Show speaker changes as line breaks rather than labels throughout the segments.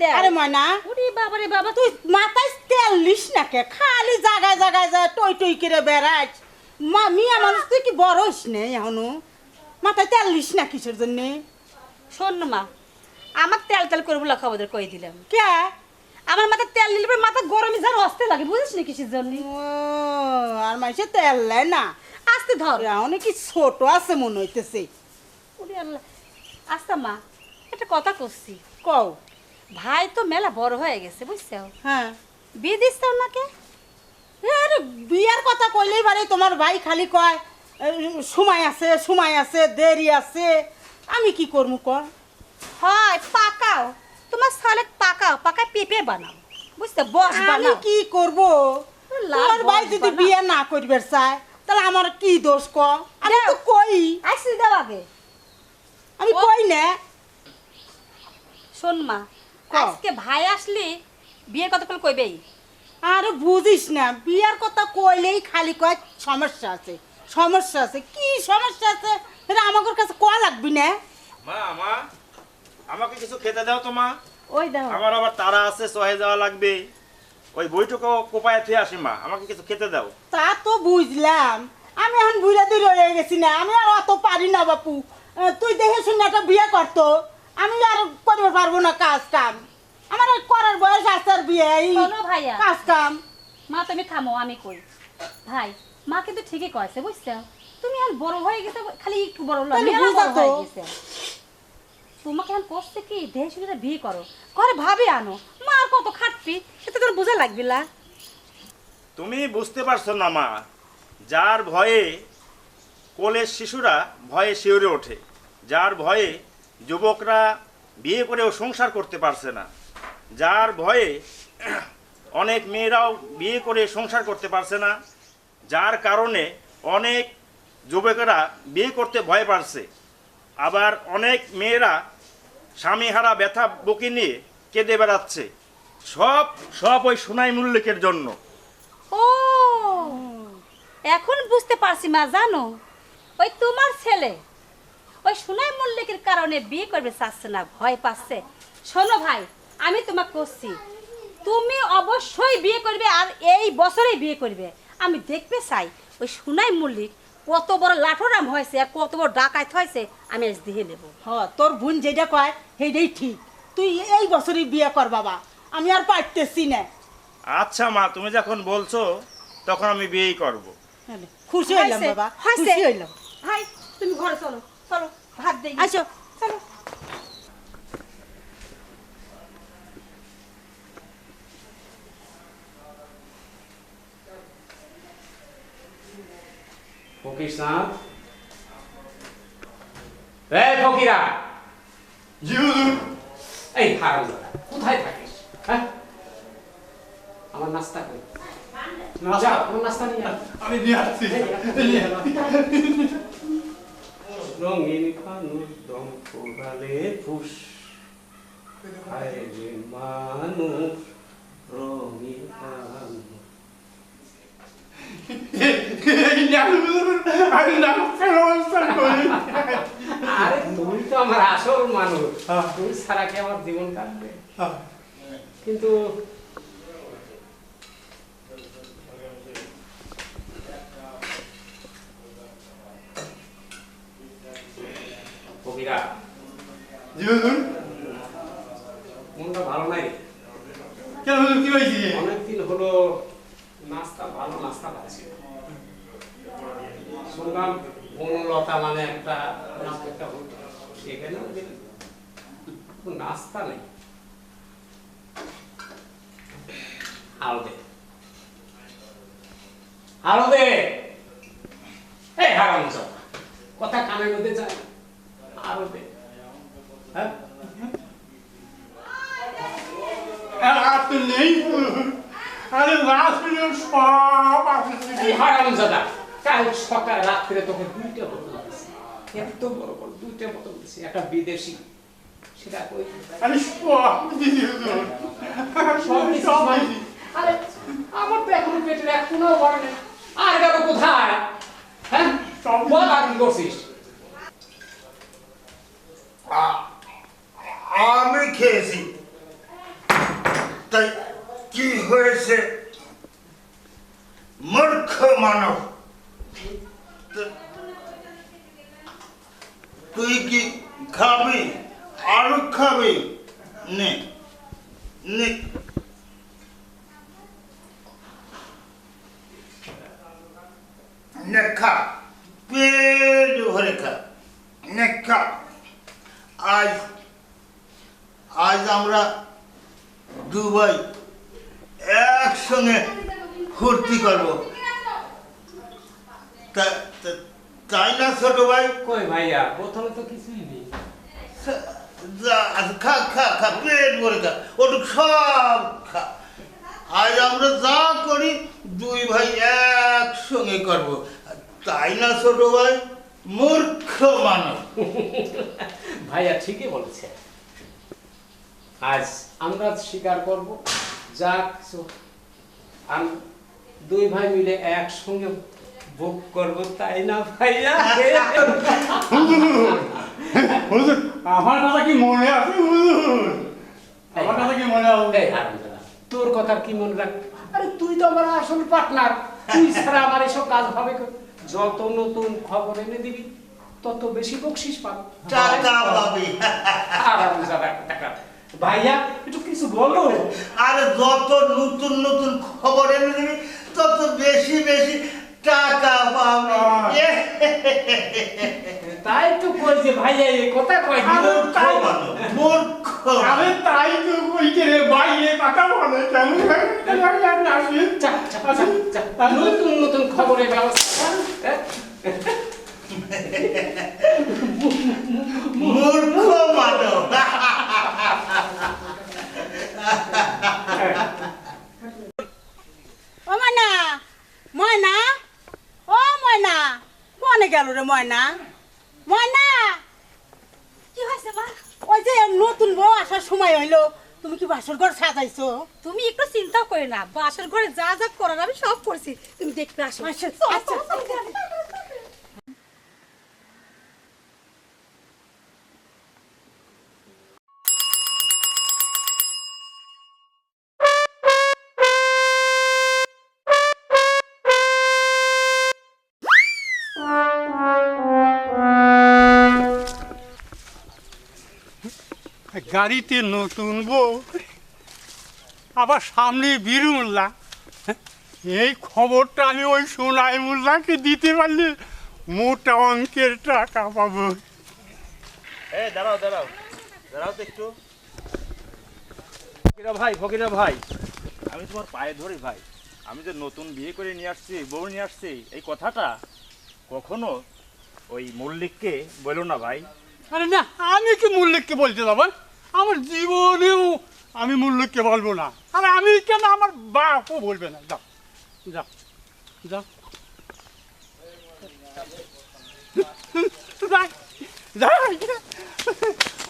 দেয়।
আরে ময়না,
ওরে বাবা রে বাবা,
তুই মাথায় তেল লিস না কে? খালি জায়গায় জায়গায় যায় টই টই করে বেড়াস। মিয়া মানুষ তুই কি বড় হইস নে এখনো? মাথায় তেল লিস না কিসের জন্যে?
শোন না মা, আমার তেল তেল করে বলা খাবার কই দিলাম।
কে?
আমার মাথায় তেল নিলে পরে মাথা গরমে যেন অস্তে লাগে, বুঝিস না কিসের জন্য।
ও, আর মাইসে তেল লাই না।
আস্তে ধর।
অনেক কি ছোট আছে মনে হইতেছে।
ওরে আল্লাহ। আচ্ছা মা, একটা কথা করছি।
কও।
ভাই তো মেলা বড় হয়ে গেছে, বুঝছো?
হ্যাঁ।
বিয়ে দিস তো ওনাকে?
আরে বিয়ার কথা কইলেই বারে তোমার ভাই খালি কয় সময় আছে, সময় আছে, দেরি আছে। আমি কি করবো কর?
হয় পাকাও, তোমার সালে পাকাও, পাকায় পেঁপে বানাও, বুঝছো? বস
আমি
বানাও।
কি করব?
লাভ
তোমার ভাই
বস
যদি
বানাও।
বিয়ে না করবে চায় তাহলে আমার কি দোষ ক? আমি তো কই।
আইসি দাও আগে।
আমি কই না।
শোন মা,
ক।
আজকে ভাই আসলে বিয়ের কথা বলে কইবেই।
আরে বুঝিস না, বিয়ার কথা কইলেই খালি কয় সমস্যা আছে, সমস্যা আছে। কি সমস্যা আছে এটা আমার কাছে কয়া লাগবি না?
মা আমাকে কিছু খেতে দাও তো মা।
ওই দাও।
আমার আবার তারা আছে, সহে যাওয়া লাগবে। ওই বইটুকু কোপায় থুয়ে আসি মা, আমাকে কিছু খেতে দাও।
তা তো বুঝলাম, আমি এখন বুড়া দিয়ে রয়ে গেছি না, আমি আর অত পারি না বাপু। তুই দেখে শুনে একটা বিয়ে করতো, আমি আর করতে পারবো না কাজ কাম। আমার আর করার বয়স আছে আর বিয়ে এই
শোনো ভাইয়া।
কাজ কাম।
মা তুমি থামো, আমি কই। ভাই, মা কিন্তু ঠিকই কয়েছে, বুঝছো? তুমি আর বড় হয়ে গেছে, খালি একটু বড় হলো,
তাহলে
মেলা
বুঝা
বড়
তো।
হয়ে গেছে। তোমাকে এখন করছে কি, দেহে শুনে বিয়ে করো, করে ভাবে আনো। মা আর কত খাটবি, সেটা তোর বোঝা লাগবে না।
তুমি বুঝতে পারছো না মা, যার ভয়ে কোলের শিশুরা ভয়ে শিউরে ওঠে, যার ভয়ে যুবকরা বিয়ে করেও সংসার করতে পারছে না, যার ভয়ে অনেক মেয়েরাও বিয়ে করে সংসার করতে পারছে না, যার কারণে অনেক যুবকেরা বিয়ে করতে ভয় পাচ্ছে, আবার অনেক মেয়েরা স্বামীহারা ব্যথা বুকে নিয়ে কেঁদে বেড়াচ্ছে, সব সব ওই সোনাই মল্লিকের জন্য।
ও, এখন বুঝতে পারছি মা, জানো? ওই তোমার ছেলে ওই সোনাই মল্লিকের কারণে বিয়ে করবে চাচ্ছে না, ভয় পাচ্ছে। শোনো ভাই, আমি তোমাকে করছি, তুমি অবশ্যই বিয়ে করবে, আর এই বছরেই বিয়ে করবে। আমি দেখতে চাই ওই সোনাই মল্লিক কত বড় লাঠোরাম হয়েছে আর কত বড় ডাকাত হয়েছে, আমি আজ দিয়ে নেবো।
তোর বোন যেটা কয় সেইটাই ঠিক। তুই এই বছরই বিয়ে কর বাবা, আমি আর পারতেছি না।
আচ্ছা মা, তুমি যখন বলছো তখন আমি বিয়েই করব।
খুশি হইলাম বাবা, খুশি হইলাম।
ভাই তুমি ঘরে চলো, চলো ভাত দেই।
আসো।
চলো।
ফকির সাহেব, এই ফকিরা।
জি হুজুর।
এই হারামজাদা, কোথায় থাকিস? হ্যাঁ, আমার নাস্তা কই? যা, আমার নাস্তা নিয়ে আয়।
আমি নিয়ে আসছি।
রঙিন কানুর দম পোড়ালে ফুস, হায় রে মানুষ রঙিন কানুর। আরে তুমি তো আমার আসল মানুষ, তুমি ছাড়া কি আমার জীবন কাটবে? কিন্তু ফকিরা,
জি হুজুর।
মনটা ভালো নাই।
কেন হুজুর, কি হয়েছে?
অনেকদিন হলো নাস্তা, ভালো নাস্তা পাচ্ছি না। শুনলাম বনলতা মানে একটা নাস্তা হতো, সেখানেও গেলে নাস্তা নেই। আরো দে, আরো দে। এই হারামজাদা, কথা কানের মধ্যে যায় না। আরো দে। হ্যাঁ,
আর তো নেই। আরে লাস্ট মিনিট সব আছে।
এই হারামজাদা, কাল সকাল রাত্রে তোকে দুইটা বোতল দিয়েছি, এত বড় বড় দুইটা বোতল দিয়েছি, একটা বিদেশি, সেটা কই?
আরে সব দিদি হুজুর।
সব দিছিস মানে? আরে আমার তো এখনো পেটের এক কোনাও ভরে নেই। আর গেল কোথায়? হ্যাঁ,
সব
বল আর কি করছিস?
আমি খেয়েছি।
হয়েছে মূর্খ মানব। তুই কি খাবি? আরো খাবি? নে নে, নে খা, পেট ভরে খা, নে খা। আজ আজ আমরা দুবাই একসঙ্গে ফুর্তি করবো, তাই না ছোট ভাই?
কই ভাইয়া, প্রথমে তো কিছুই নেই।
খা খা খা, পেট ভরে খা, ওটুক সব খা। আজ আমরা যা করি দুই ভাই একসঙ্গে করবো, তাই না ছোট ভাই? মূর্খ মানব।
ভাইয়া ঠিকই বলেছে। আজ আমরা স্বীকার করব যা কিছু, দুই ভাই মিলে একসঙ্গে ভোগ করব, তাই না ভাইয়া?
হুজুর, আমার কথা কি মনে আছে হুজুর? আমার কথা কি মনে আছে?
এই আলহামদুলিল্লাহ, তোর কথা কি মনে রাখ? আরে তুই তো আমার আসল পার্টনার, তুই ছাড়া আমার এসব কাজ হবে কি? যত নতুন খবর এনে দিবি তত বেশি বকশিস পাবি,
টাকা পাবি।
টাকা। ভাইয়া একটু কিছু বলো।
আরে যত নতুন নতুন খবর এনে দিবি তত বেশি বেশি টাকা পাবি।
তাই তো কইছে ভাইয়া, এই কথা কই
আরে তাই
মূর্খ।
আরে তাই তো কইছে রে ভাই, এ কথা বলে কেন? আসি
নতুন নতুন খবরের ব্যবস্থা।
মূর্খ মানব।
ও ময়না, ময়না, ও ময়না, কোনে গেল রে ময়না? ময়না,
কি হয়েছে মা?
ওই যে নতুন বউ আসার সময় হইলো, তুমি কি বাসর ঘর সাজাইছো?
তুমি একটু চিন্তা করে না, বাসর ঘরে যা যা করার আমি সব করছি, তুমি দেখতে আসো।
আচ্ছা, আচ্ছা।
গাড়িতে নতুন বউ, আবার সামনে বীরু মোল্লা। এই খবরটা আমি ওই সোনাই মোল্লাকে দিতে পারলে মোটা অঙ্কের টাকা পাবো।
এই দাঁড়াও দাঁড়াও দাঁড়াও তো একটু। ফকিরা ভাই, আমি তোমার পায়ে ধরি ভাই। আমি যে নতুন বিয়ে করে নিয়ে আসছি, বউ নিয়ে আসছি, এই কথাটা কখনো ওই মল্লিককে বলো না ভাই।
আরে না, আমি কি মূল্যকে বলতে যাবো? আমার জীবনেও আমি মূল্যকে বলবো না। আর আমি কেন, আমার বাপও বলবে না। যাও যাও যাও,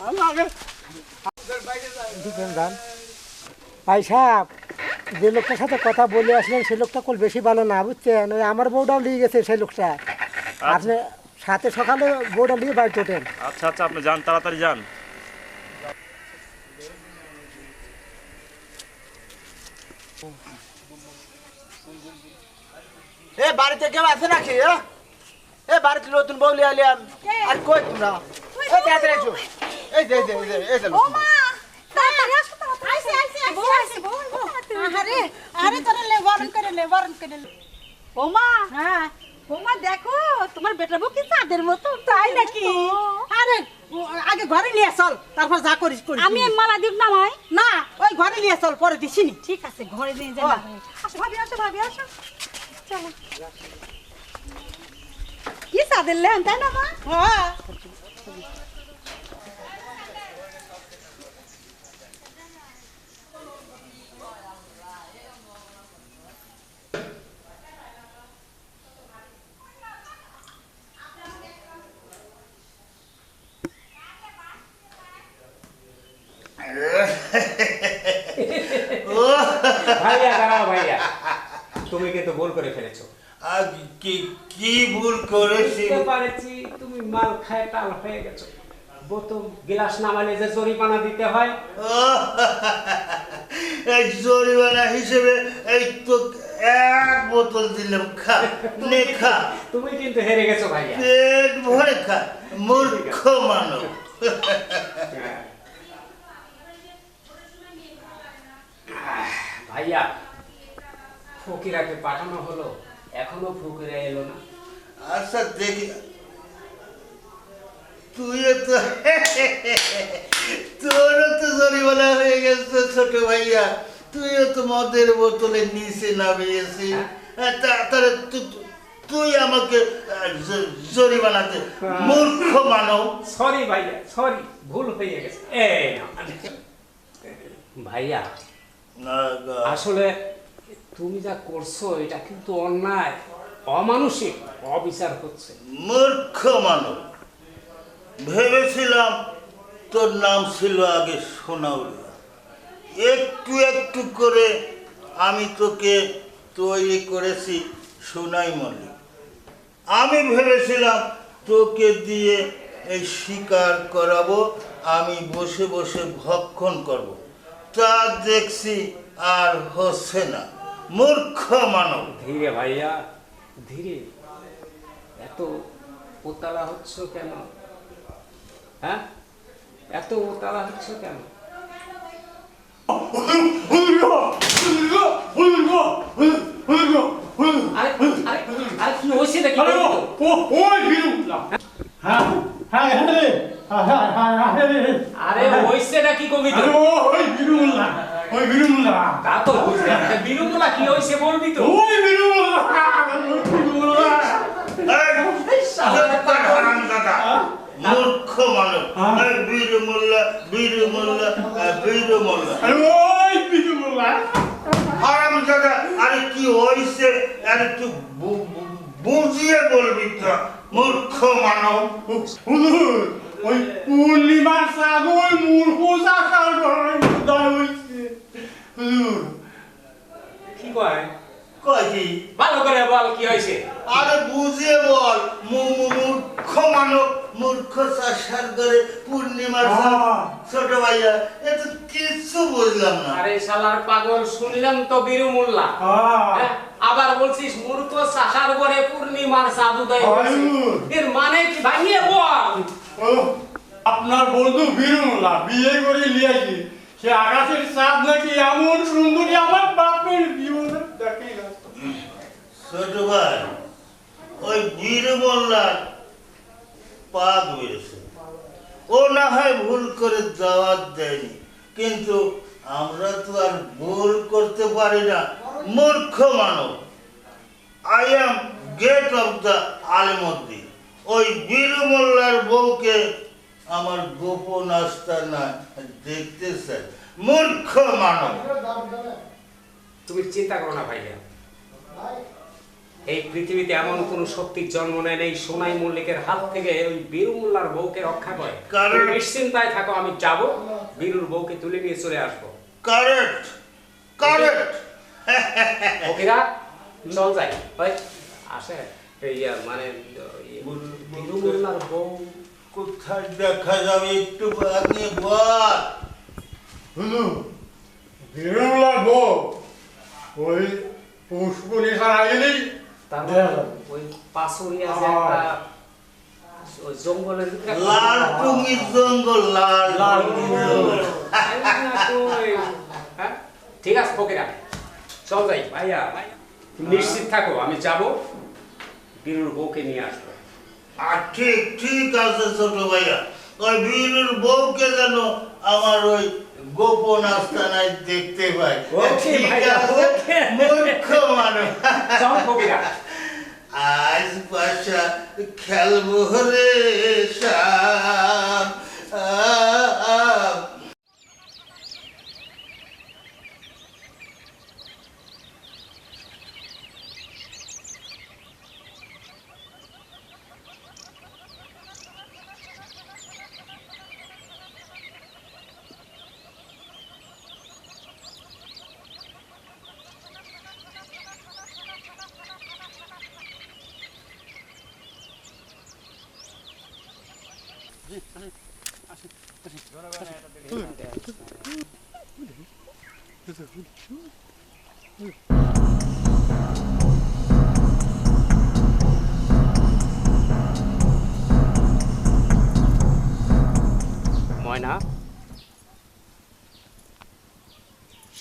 আমাকে
ভাই সাহেব, যে লোকটার সাথে কথা বলে আসলেন সে লোকটা কোল বেশি ভালো না, বুঝছেন? ওই আমার বউটাও নিয়ে গেছে সেই লোকটা। আপনি সাথে সকালে বউটা নিয়ে বাড়ি ওঠেন।
আচ্ছা আচ্ছা, আপনি যান, তাড়াতাড়ি যান।
এ বাড়িতে কেউ আছে নাকি? এ বাড়িতে নতুন বউ লিয়ে আলিয়াম। আর কই তোমরা? এই তাড়াতাড়ি এসো। এই যে এই যে
ও মা, তাড়াতাড়ি আসো, তাড়াতাড়ি আইছে আইছে বউ আইছে বউ।
আরে আরে তোরা লে বরণ করে লে, বরণ করে লে।
ও মা,
হ্যাঁ,
ও মা দেখো তোমার বেটা বউ কি চাঁদের মতো।
তাই নাকি? আরে আগে ঘরে নিয়ে চল, তারপর যা করিস করিস।
আমি এই মালা দিব না মাই।
না, ওই ঘরে নিয়ে চল, পরে দিছিনি।
ঠিক আছে, ঘরে নিয়ে যাই। আসো ভাবি, আসো ভাবি, আসো। চলো। কি চাঁদের লেন, তাই না মা?
হ্যাঁ,
ভাইয়া দাঁড়াও ভাইয়া, তুমি কিন্তু ভুল করে ফেলেছো।
আর কি ভুল করেছি?
বুঝতে পারছি তুমি মাল খায় টাল হয়ে গেছো। বোতল গ্লাস নামালে যে জরিমানা দিতে হয়।
এই জরিমানা হিসেবে এই তো এক বোতল দিলাম, খা নে খা,
তুমি কিন্তু হেরে গেছো ভাইয়া।
পেট ভরে খা, মূর্খ মানব।
ভাইয়া, ফকিরাকে পাঠানো হলো, এখনো ফকিরা এলো না।
আচ্ছা দেখি, তুইও তো তোরও তো জরিমানা হয়ে গেছে ছোট ভাইয়া, তুইও তো মদের বোতলের নিচে নামিয়েছিস। তাহলে তুই আমাকে জরিমানাতে মূর্খ মানব।
সরি ভাইয়া, সরি, ভুল হয়ে গেছে। এই নাও। ভাইয়া, আসলে তুমি যা করছো এটা কিন্তু অন্যায়, অমানুষিক, অবিচার হচ্ছে।
মূর্খ মানব, ভেবেছিলাম তোর নাম ছিল আগে সোনাউল্লাহ। একটু একটু করে আমি তোকে তৈরি করেছি সোনাই মল্লিক। আমি ভেবেছিলাম তোকে দিয়ে এই শিকার করাবো, আমি বসে বসে ভক্ষণ করব। তা দেখছি আর হচ্ছে না। মূর্খ মানব।
ধীরে ভাইয়া, ধীরে। এত উতালা হচ্ছ কেন? হ্যাঁ, এত উতালা হচ্ছ কেন? আরে আরে আরে কি হয়েছে নাকি? আরে হয়েছে নাকি কবি তো? তা তো বুঝলাম, বিরুমুলা কি হয়েছে বলবি তো?
মূর্খ মানব। বীর মোল্লা, বীর মোল্লা, বীর মোল্লা, হারামজাদা। আরে কি হয়েছে, আরে তুই বুঝিয়ে বলবি তো। মূর্খ মানব।
ওই পূর্ণিমার চাঁদ ওই মূর্খ চাষার ঘরে উদয় হয়েছে।
কি কয়?
কয় কি?
ভালো করে বল কি হয়েছে।
আরে বুঝিয়ে বল। মূর্খ মানব, মূর্খ চাষার ঘরে পূর্ণিমার চাঁদ। ছোট ভাইয়া, এ তো কিচ্ছু বুঝলাম না।
আরে শালার পাগল, শুনলাম তো বিরুমুল্লা, আবার বলছিস মূর্খ চাষার ঘরে পূর্ণিমার চাঁদ উদয় হয়েছে। এর মানে কি ভাইয়ে বল?
আপনার বন্ধু বীরুল্লাহ বিয়ে করে নিয়েছি, সে আকাশের চাঁদ নাকি এমন সুন্দরী আমার বাপের জীবনে দেখে না।
ছোট ভাই, ওই বীর মোল্লার পাক বেড়েছে। ও না হয় ভুল করে দাওয়াত দেয়নি, কিন্তু আমরা তো আর ভুল করতে পারি না। মূর্খ মানব। I am get of the Alimuddin. ওই বীর মোল্লার বউকে আমার গোপন আস্তানা দেখতে চাই। মূর্খ মানব।
তুমি চিন্তা করো না ভাইয়া, এই পৃথিবীতে এমন কোন শক্তির জন্ম নেয় নেই সোনাই মল্লিকের হাত থেকে ওই বীরুমুল্লার বউকে রক্ষা করে।
কারণ
নিশ্চিন্তায় থাকো, আমি যাব, বীরুর বউকে তুলে নিয়ে চলে আসবো।
Correct, correct.
ওকেরা চল যাই। ওই আসে ইয়া মানে বীরুমুল্লার বউ
কোথায় দেখা যাবে একটু আগে বল।
বীরুল্লাহ বউ ওই পুষ্পনি ছাড়া গেলেই
ওই পাশরিয়া যে একটা ওই জঙ্গলের ভিতরে
লাল টুঙ্গির জঙ্গল, লাল লাল
হ্যাঁ, ঠিক আছে ফকিরা, চল যাই। ভাইয়া নিশ্চিত থাকো, আমি যাব, বীরুর বউকে নিয়ে আসবো।
আর ঠিক ঠিক আছে ছোট ভাইয়া, ওই বীরুর বউকে যেন আমার ওই গোপন আস্তানায় দেখতে পাই।
ওকে
ঠিক
ভাইয়া,
আছে?
ওকে।
মূর্খ মানব।
চল ফকিরা।
আজ বাসা খেলবো রে শাম।
ময়না,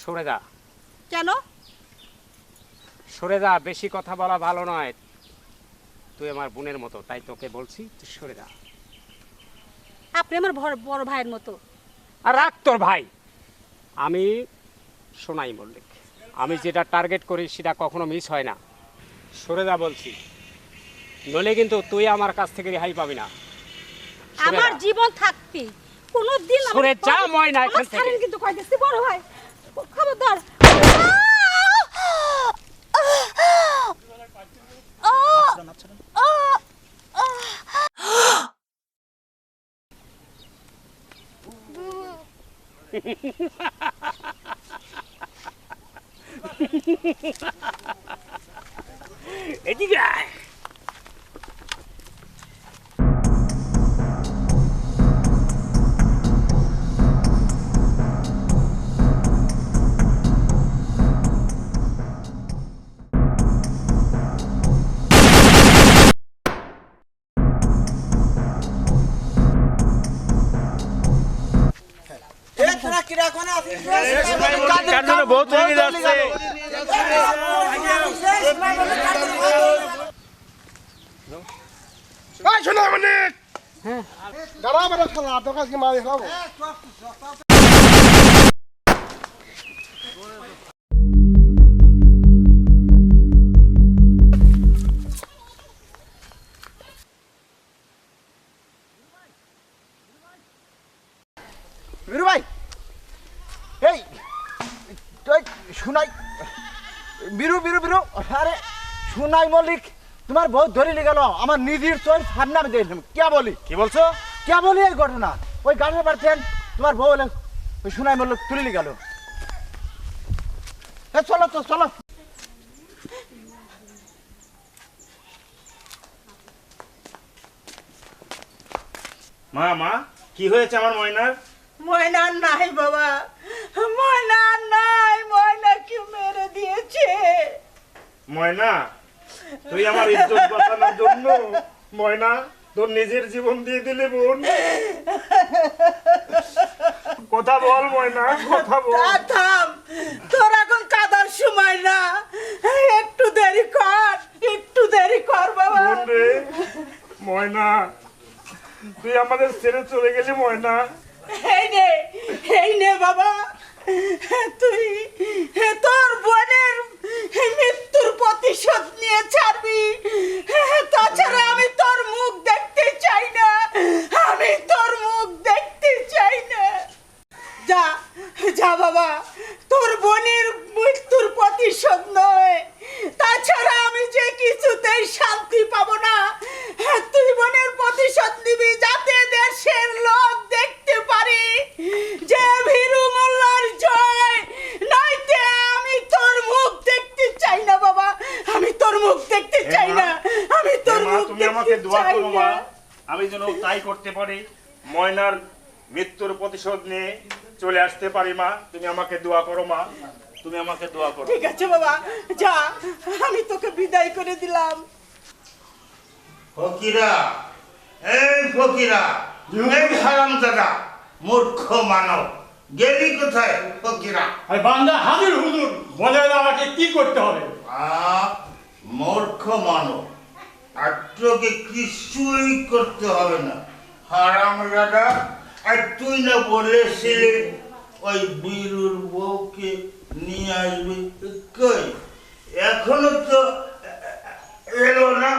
সরে যা,
কেন?
সরে যা, বেশি কথা বলা ভালো নয়। তুই আমার বোনের মতো, তাই তোকে বলছি তুই সরে যা।
আপনি আমার বড় ভাইয়ের মতো।
আর রাখ তোর ভাই। আমি সোনাই মল্লিক, আমি যেটা টার্গেট করি সেটা কখনো মিস হয় না। সরে যা বলছি, নইলে কিন্তু তুই আমার কাছ থেকে রেহাই পাবি না। সরে
আমার
যা।
জীবন থাকতে কোনোদিন আমার
সরে যা
বাড়ি-
ময়না এখান
আমার
থেকে।
ছাড়েন কিন্তু কই দিচ্ছি বড় ভাই, খবরদার।
এদিকে আয়।
কার জন্য বহুত রেগে যাচ্ছে।
বীরু ভাই, এই তুই শুনাই, বীরু বীরু বীরু, আরে শুনাই মল্লিক তোমার বহুত ধরে নিয়ে গেল আমার নিজের তোর সামনে আমি দেখলাম। কে বলি,
কি বলছো?
কে বলি এই ঘটনা? ওই গাড়ির পারছেন তোমার বউ হলেন ওই শুনাই মল্লিক তুলে নিয়ে গেল। চলো তো চলো।
মা মা, কি হয়েছে আমার ময়নার?
ময়না নাই বাবা, ময়না নাই, ময়না কি মেরে দিয়েছে।
ময়না, তুই আমার ইজ্জত বাঁচানোর জন্য ময়না তোর নিজের জীবন দিয়ে দিলে বোন। কথা বল ময়না, কথা বল।
থাম, তোর এখন কাদার সময় না, একটু দেরি কর, একটু দেরি কর বাবা।
বোন রে ময়না, তুই আমাদের ছেড়ে চলে গেলি ময়না।
এই নে বাবা, তুই তোর বোনের মৃত্যুর প্রতিশোধ নিয়ে ছাড়বি। তাছাড়া আমি তোর মুখ দেখতে চাই না, আমি তোর মুখ দেখতে চাই না। যা যা বাবা, তোর বোনের মৃত্যুর প্রতিশোধ নয়, তাছাড়া আমি যে কিছুতেই শান্তি পাবো না। তুই বোনের প্রতিশোধ নিবি যাতে দেশের লোক দেখতে পারে যে ভীরু মোল্লার জয়, নয়তো আমি তোর মুখ দেখতে চাই না বাবা, আমি তোর মুখ দেখতে চাই না, আমি তোর
মা,
মুখ
তুমি আমাকে
দেখতে
দোয়া
চাই
করো
না।
মা, আমি যেন তাই করতে পারি, ময়নার মৃত্যুর প্রতিশোধ নিয়ে চলে আসতে পারি। মা, তুমি আমাকে দোয়া করো মা, তুমি আমাকে দোয়া করো।
ঠিক আছে বাবা, যা, আমি তোকে বিদায় করে দিলাম।
ফকিরা, এই ফকিরা, এই হারামজাদা, মূর্খ মানব, গেলি কোথায় ফকিরা?
আর বান্দা হাজির হুজুর, বলেন আমাকে কি করতে হবে?
মূর্খ মানব, আর তোকে কিছুই করতে হবে না। হারামজাদা, আর তুই না বলেছিলি ওই বীরুর বউকে নিয়ে আসবি, কই এখনো তো এলো না।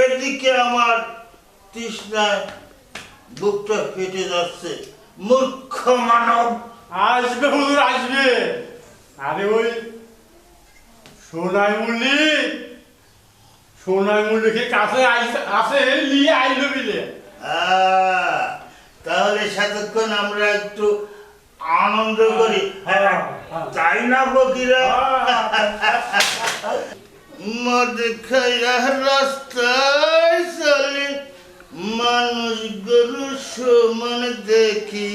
এদিকে আমার তৃষ্ণায় বুকটা ফেটে যাচ্ছে। মূর্খ মানব,
আসবে হুজুর, আসবে। আরে ওই সোনাই মল্লিকের কাছে আসে নিয়ে আইলো বিলে।
তাহলে সাতক্ষণ আমরা একটু আনন্দ করি, তাই না ফকিরা? মদ খাইয়া রাস্তায় চলে মানুষ গরু সমান দেখি,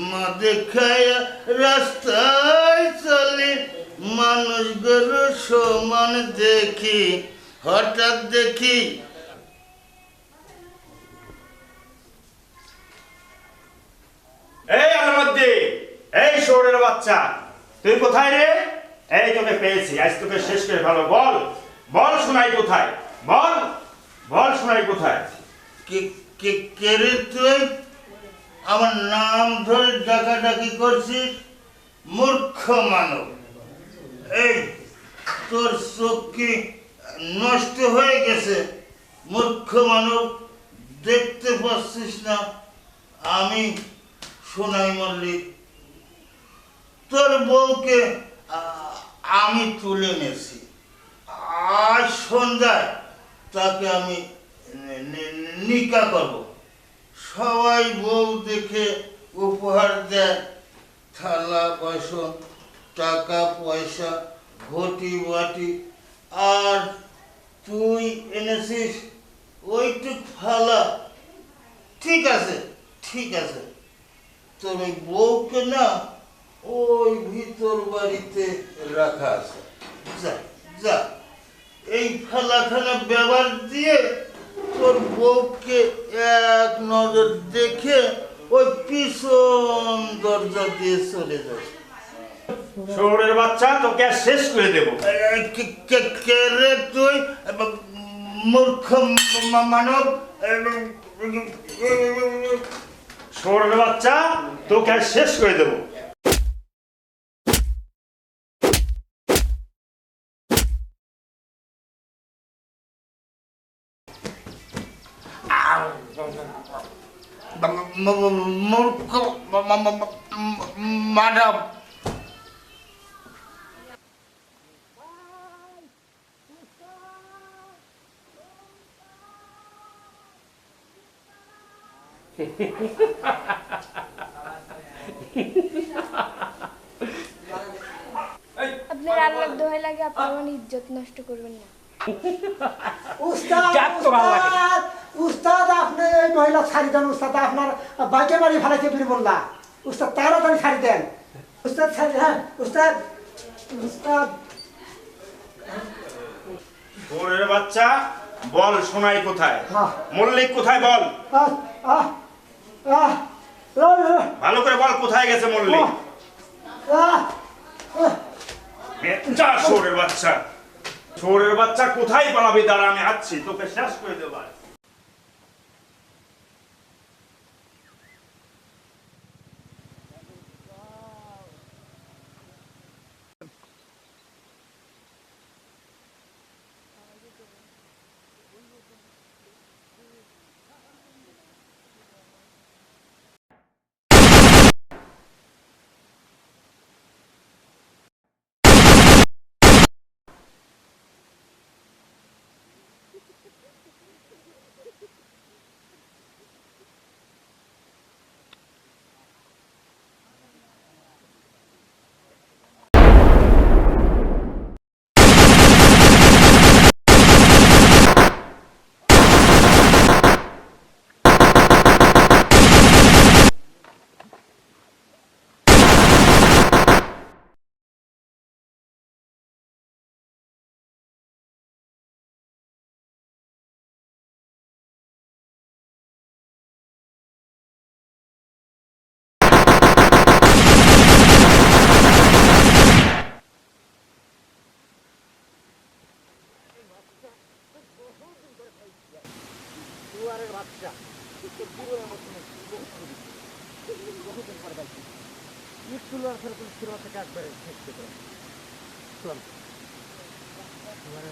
মদ খাইয়া রাস্তায় 10 গরু সমান দেখি, হঠাৎ দেখি
এই আমার মধ্যে, এই শহরের বাচ্চা, তুই কোথায় রে? এই তোকে পেয়েছি, আজ তোকে শেষ করে ভালো। বল বল শোনাই কোথায়, বল বল শোনাই কোথায়?
কে রে তুই? আমার নাম ধরে ডাকাডাকি করছিস? মূর্খ মানব! এই তোর চোখ কি নষ্ট হয়ে গেছে? মূর্খ মানব, দেখতে পাচ্ছিস না আমি সোনাই মল্লিক? তোর বউকে আমি তুলে এনেছি। আজ সন্ধ্যায় তাকে আমি নিকা করব। সবাই বউ দেখে উপহার দেয়, থালা বাসন, টাকা পয়সা, ঘটি বাটি। আর তুই এনেছিস ওইটুক ফালা। ঠিক আছে, ঠিক আছে, তোর ওই বউকে না ওই ভিতর বাড়িতে রাখা আছে। যা যা, এই ফালাখানা ব্যবহার দিয়ে তোর বউকে এক নজর দেখে ওই পিছন দরজা দিয়ে চলে যাবে।
শহরের বাচ্চা, তোকে আর শেষ করে দেবো।
কে রে তুই? মূর্খ মানব!
শহরের বাচ্চা, তোকে আর শেষ করে দেবো।
মূর্খ মানব!
আপনার আল্লাহর দোহাই লাগে, আপনি আমার ইজ্জত নষ্ট করবেন না।
উস্তাদ
যাক তো ভালো লাগে।
উস্তাদ, উস্তাদ আপনি এই মহিলা ছাড়ি দেন। উস্তাদ আপনার বাইকে বাড়ি ফেলাইছে বীরবল্লা। উস্তাদ তাড়াতাড়ি ছাড়ি দেন। উস্তাদ ছাড়ি, হ্যাঁ উস্তাদ, উস্তাদ।
শহরের বাচ্চা, বল শোনাই কোথায়?
হ্যাঁ।
মল্লিক কোথায় বল?
আহ, আহ, আহ, আহ,
ভালো করে বল, কোথায় গেছে মল্লিক?
আহ, আহ।
যা শহরের বাচ্চা, শহরের বাচ্চা কোথায় পালাবি? দাঁড়া, আমি আসছি, তোকে শেষ করে দেবো।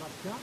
বাচ্চা